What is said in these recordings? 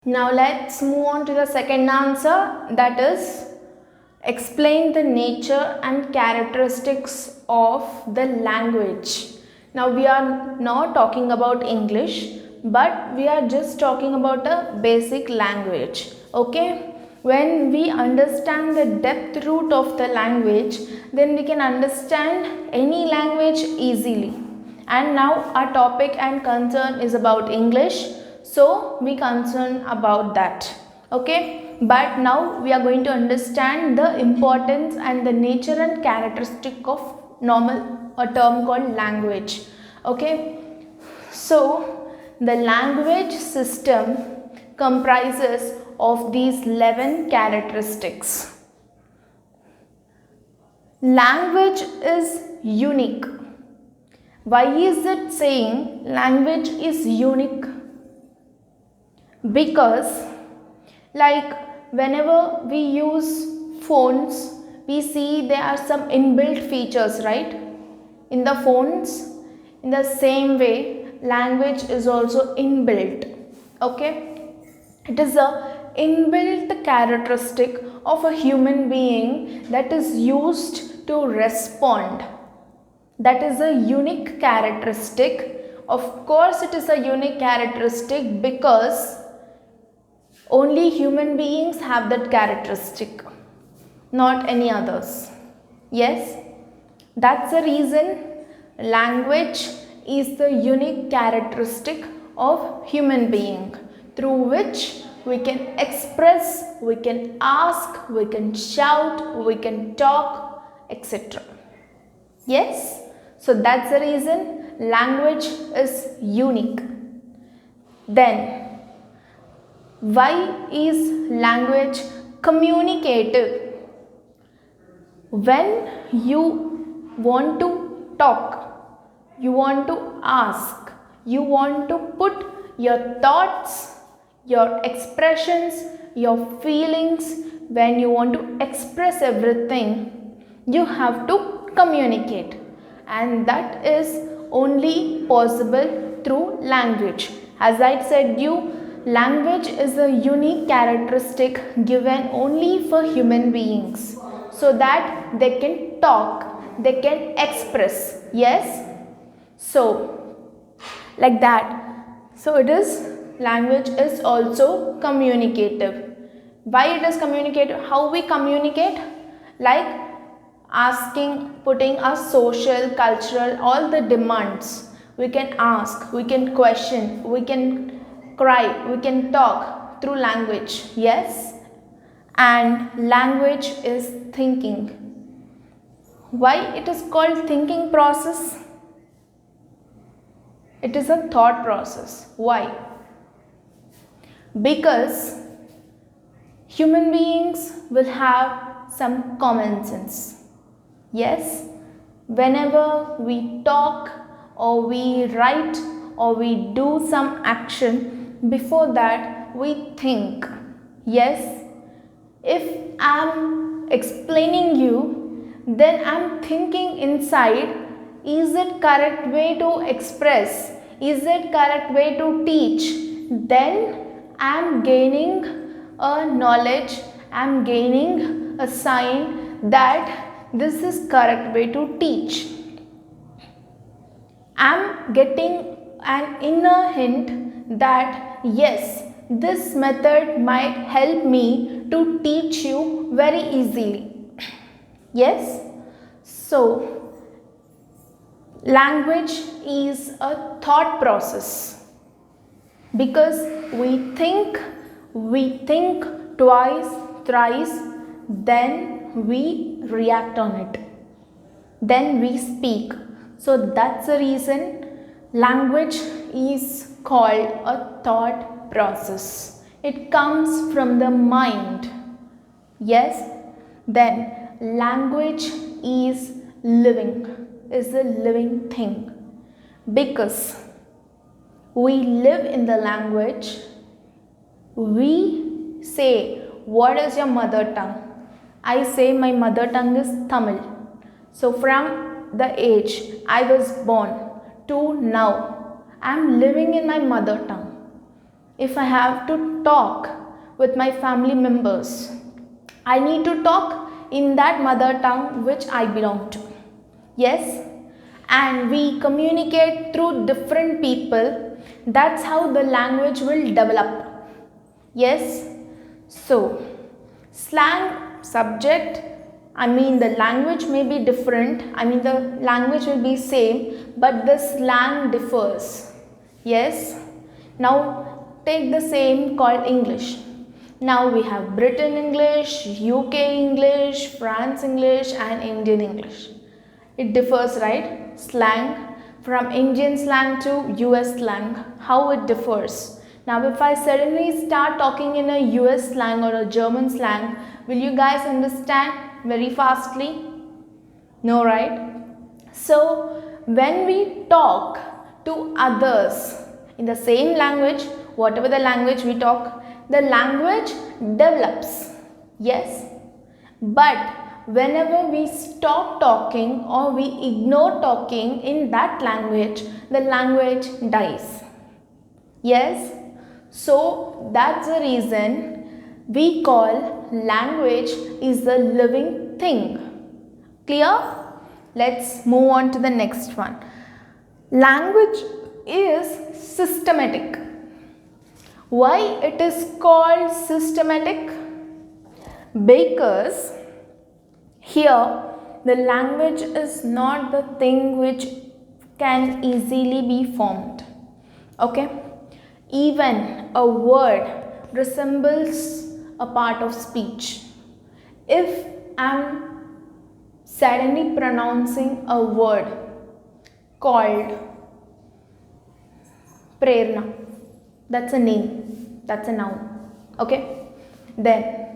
Now let's move on to the second answer, that is explain the nature and characteristics of the language. Now we are not talking about English, but we are just talking about a basic language. Okay? When we understand the depth root of the language, then we can understand any language easily. And now our topic and concern is about English, so we concern about that. Okay, but now we are going to understand the importance and the nature and characteristic of a term called language. Okay, so the language system comprises of these 11 characteristics. Language is unique. Why is it saying language is unique? Because like whenever we use phones, we see there are some inbuilt features, right, in the phones. In the same way, language is also inbuilt. Okay, it is a inbuilt characteristic of a human being that is used to respond. That is a unique characteristic. Of course it is a unique characteristic because only human beings have that characteristic, not any others. Yes, that's the reason language is the unique characteristic of human being, through which we can express, we can ask, we can shout, we can talk, etc. Yes, so that's the reason language is unique. Then why is language communicative? When you want to talk, you want to ask, you want to put your thoughts, your expressions, your feelings, when you want to express everything, you have to communicate, and that is only possible through language. As I said you, language is a unique characteristic given only for human beings, so that they can talk, they can express. Yes, so like that. So it is, language is also communicative. Why it is communicative? How we communicate? Like asking, putting our social, cultural, all the demands. We can ask, we can question, we can cry, we can talk through language. Yes, and language is thinking. Why it is called thinking process? It is a thought process. Why? Because human beings will have some common sense. Yes, whenever we talk or we write or we do some action, before that we think. Yes, if I am explaining you, then I am thinking inside, is it correct way to express? Is it correct way to teach? Then I am gaining a knowledge, I am gaining a sign that this is correct way to teach. I am getting an inner hint that yes, this method might help me to teach you very easily. Yes, so language is a thought process, because we think twice, thrice, then we react on it, then we speak. So that's the reason language is called a thought process. It comes from the mind. Yes, then language is living, is a living thing, because we live in the language. We say, what is your mother tongue? I say my mother tongue is Tamil. So from the age I was born to now, I am living in my mother tongue. if I have to talk with my family members, I need to talk in that mother tongue which I belong to. Yes, and we communicate through different people. That's how the language will develop. Yes, so slang subject, I mean the language may be different, I mean the language will be same, but the slang differs. Yes, now take the same called English. Now we have Britain English, UK English, France English and Indian English. It differs, right? Slang from Indian slang to US slang, how it differs. Now if I suddenly start talking in a US slang or a German slang, will you guys understand very fastly? No, right? So when we talk to others in the same language, whatever the language we talk, the language develops. Yes, but whenever we stop talking or we ignore talking in that language, the language dies. Yes, so that's the reason we call language is a living thing. Clear? Let's move on to the next one. Language is systematic. Why it is called systematic? Because here the language is not the thing which can easily be formed. Okay? Even a word resembles a part of speech. If I am suddenly pronouncing a word called Prerna, that's a name, that's a noun. Okay? Then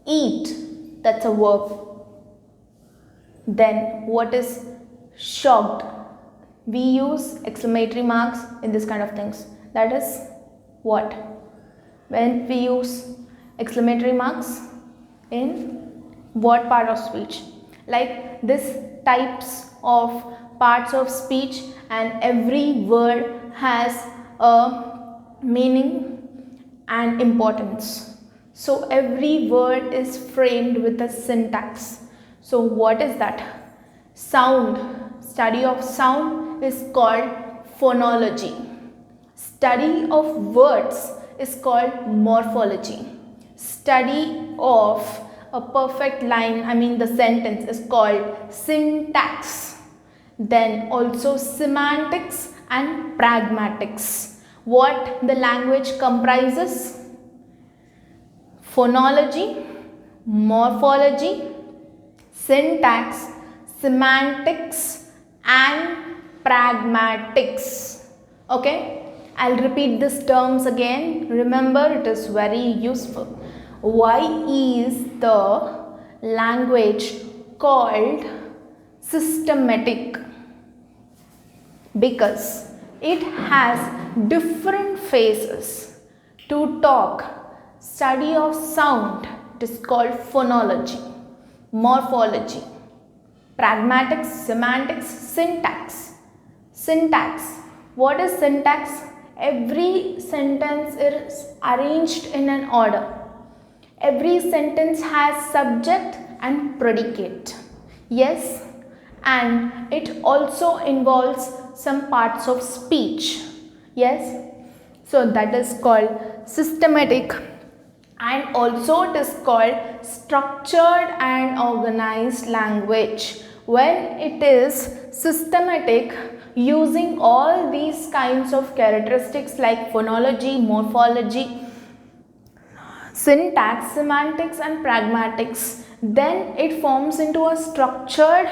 eat, that's a verb. Then what is shocked? We use exclamatory marks in this kind of things. That is what? When we use exclamatory marks in what part of speech? Like this types of parts of speech, and every word has a meaning and importance. So every word is framed with a syntax. So what is that? Sound. Study of sound is called phonology. Study of words is called morphology. Study of a perfect line, I mean the sentence, is called syntax. Then also semantics and pragmatics. What the language comprises? Phonology, morphology, syntax, semantics and pragmatics. Okay? I'll repeat these terms again. Remember, it is very useful. Why is the language called systematic? Because it has different phases. To talk, study of sound, it is called phonology, morphology, pragmatics, semantics, syntax. Syntax. What is syntax? Every sentence is arranged in an order. Every sentence has subject and predicate. Yes, and it also involves some parts of speech. Yes, so that is called systematic, and also it is called structured and organized language. When it is systematic, using all these kinds of characteristics like phonology, morphology, syntax, semantics and pragmatics, then it forms into a structured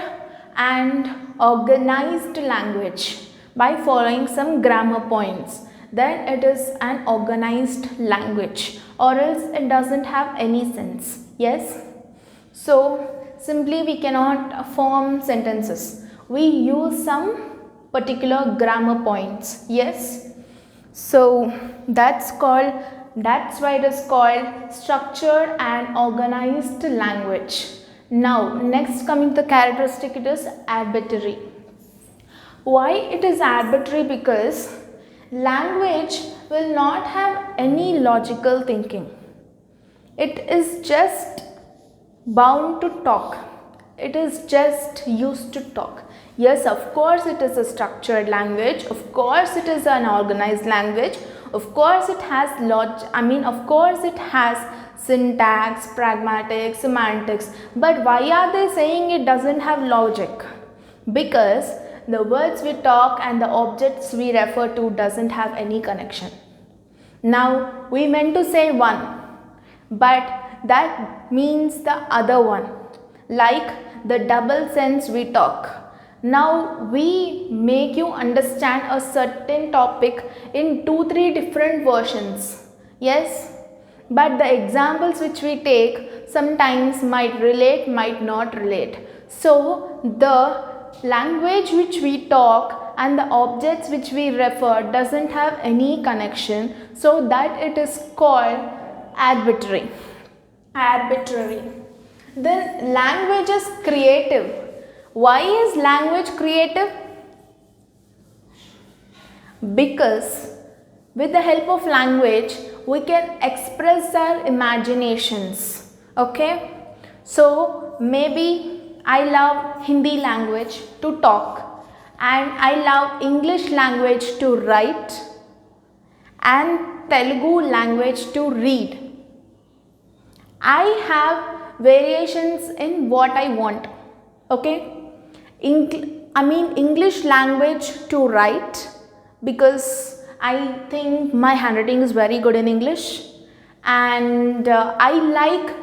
and organized language by following some grammar points. Then it is an organized language, or else it doesn't have any sense. Yes, so simply we cannot form sentences. We use some particular grammar points. Yes, so that's why it is called structured and organized language. Now next coming to the characteristic, it is arbitrary. Why it is arbitrary? Because language will not have any logical thinking. It is just bound to talk. It is just used to talk. Yes, of course it is a structured language. Of course it is an organized language. Of course it has of course it has syntax, pragmatic, semantics. But why are they saying it doesn't have logic? Because the words we talk and the objects we refer to doesn't have any connection. Now we meant to say one, but that means the other one, like the double sense we talk. Now we make you understand a certain topic in 2-3 different versions. Yes, but the examples which we take sometimes might relate, might not relate. So the language which we talk and the objects which we refer doesn't have any connection, so that it is called arbitrary. Arbitrary. Then language is creative. Why is language creative? Because with the help of language we can express our imaginations. Okay, so maybe I love Hindi language to talk, and I love English language to write, and Telugu language to read. I have variations in what I want. Okay, English language to write, because I think my handwriting is very good in English, and I like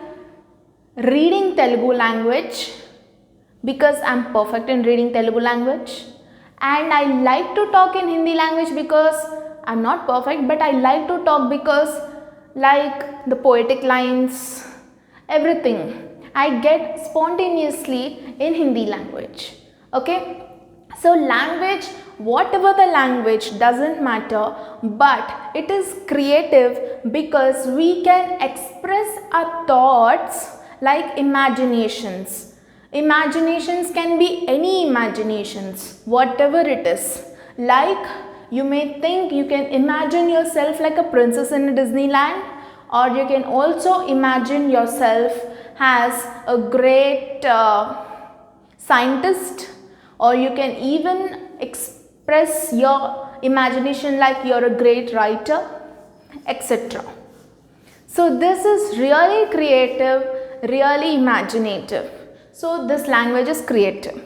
reading Telugu language because I am perfect in reading Telugu language, and I like to talk in Hindi language because I am not perfect, but I like to talk because like the poetic lines, everything I get spontaneously in Hindi language. Okay, so language, whatever the language, doesn't matter, but it is creative because we can express our thoughts like imaginations. Imaginations can be any imaginations, whatever it is. Like you may think you can imagine yourself like a princess in Disneyland, or you can also imagine yourself as a great scientist, or you can even express your imagination like you're a great writer, etc. So this is really creative, really imaginative. So this language is creative.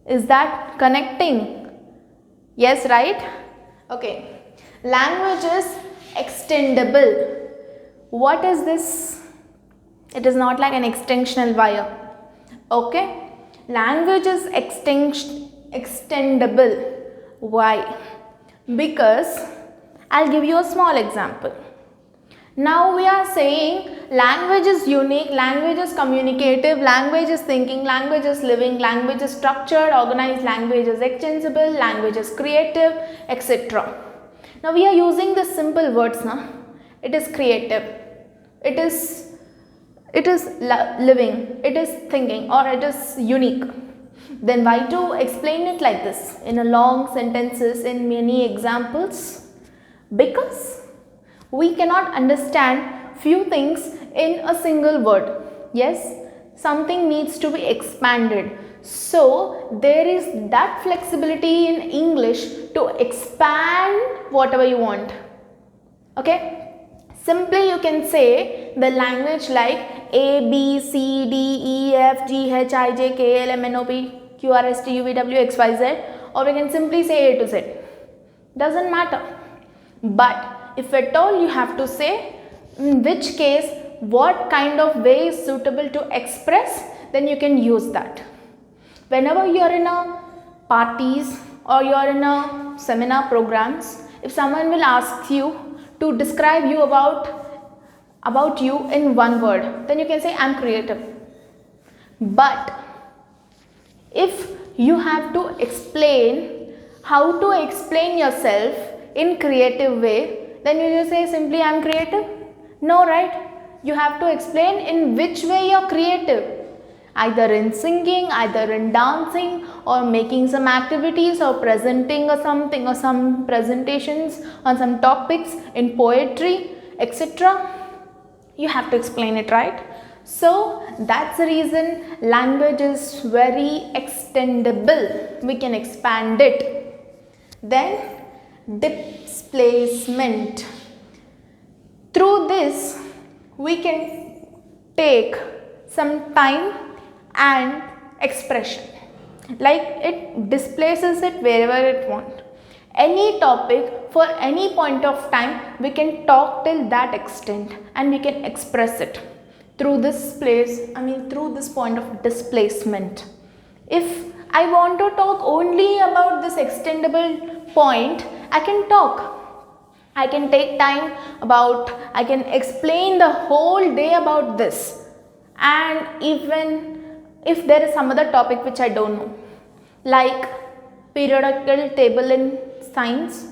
Is that connecting? Yes, right? Okay. Language is extendable. What is this? It is not like an extensional wire. Okay. Language is extendable. Why? Because I'll give you a small example. Now we are saying language is unique, language is communicative, language is thinking, language is living, language is structured, organized, language is extensible, language is creative, etc. Now we are using the simple words now. It is creative, it is living, it is thinking, or it is unique. Then why to explain it like this in a long sentences, in many examples? Because we cannot understand few things in a single word. Yes, something needs to be expanded. So there is that flexibility in English to expand whatever you want. Okay. Simply you can say the language like A, B, C, D, E, F, G, H, I, J, K, L, M, N, O, P, Q, R, S, T, U, V, W, X, Y, Z, or we can simply say A to Z. Doesn't matter. But if at all you have to say in which case what kind of way is suitable to express, then you can use that. Whenever you are in a parties or you are in a seminar programs, if someone will ask you to describe you about you in one word, then you can say I am creative. But if you have to explain how to explain yourself in creative way, then you just say simply I am creative. No, right? You have to explain in which way you are creative. either in singing, either in dancing, or making some activities, or presenting or something, or some presentations on some topics in poetry, etc. You have to explain it, right? So that's the reason language is very extendable. We can expand it. Then displacement. Through this, we can take some time and expression. Like it displaces it wherever it wants. Any topic for any point of time, we can talk till that extent and we can express it through this through this point of displacement. If I want to talk only about this extendable point, I can talk. I can take time I can explain the whole day about this. And even if there is some other topic which I don't know, like periodical table in science,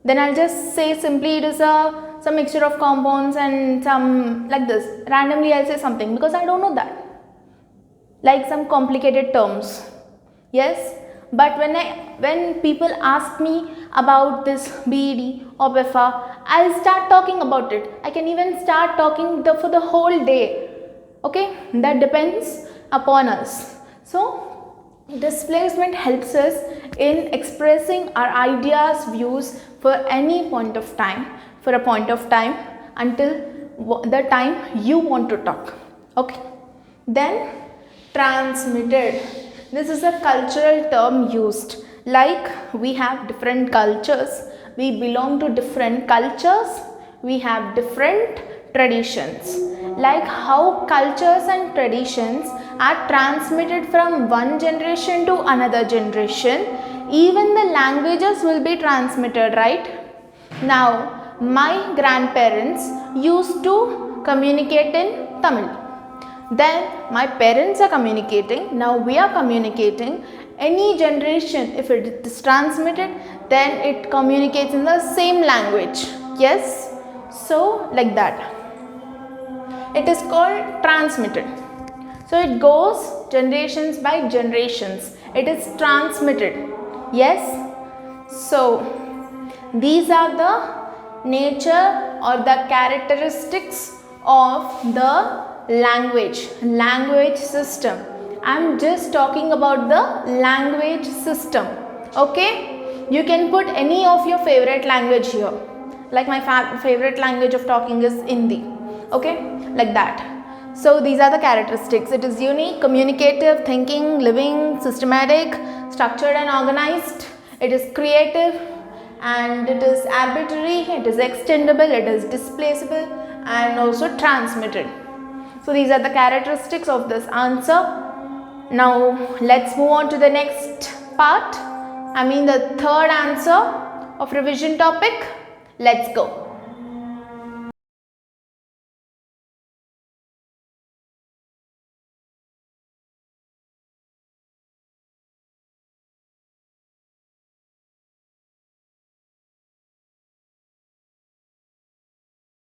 then I'll just say simply it is some mixture of compounds and some like this. Randomly I'll say something because I don't know that. Like some complicated terms. Yes, but when people ask me about this b.ed or b.ed, I'll start talking about it. I can even start talking for the whole day. Okay, that depends upon us. So displacement helps us in expressing our ideas, views for any point of time, until the time you want to talk. Okay. Then transmitted. This is a cultural term used. Like we have different cultures, we belong to different cultures, we have different traditions. Like how cultures and traditions are transmitted from one generation to another generation, even the languages will be transmitted, right? Now, my grandparents used to communicate in Tamil. Then my parents are communicating, now we are communicating. Any generation, if it is transmitted, then it communicates in the same language. Yes? So, like that. It is called transmitted. So, it goes generations by generations. It is transmitted. Yes? So, these are the nature or the characteristics of the language system. I am just talking about the language system. Okay, you can put any of your favorite language here. Like my favorite language of talking is Hindi. Okay, like that. So these are the characteristics. It is unique, communicative, thinking, living, systematic, structured and organized. It is creative, and it is arbitrary, it is extendable, it is displaceable, and also transmitted. So these are the characteristics of this answer. Now let's move on to the next part. The third answer of revision topic. Let's go.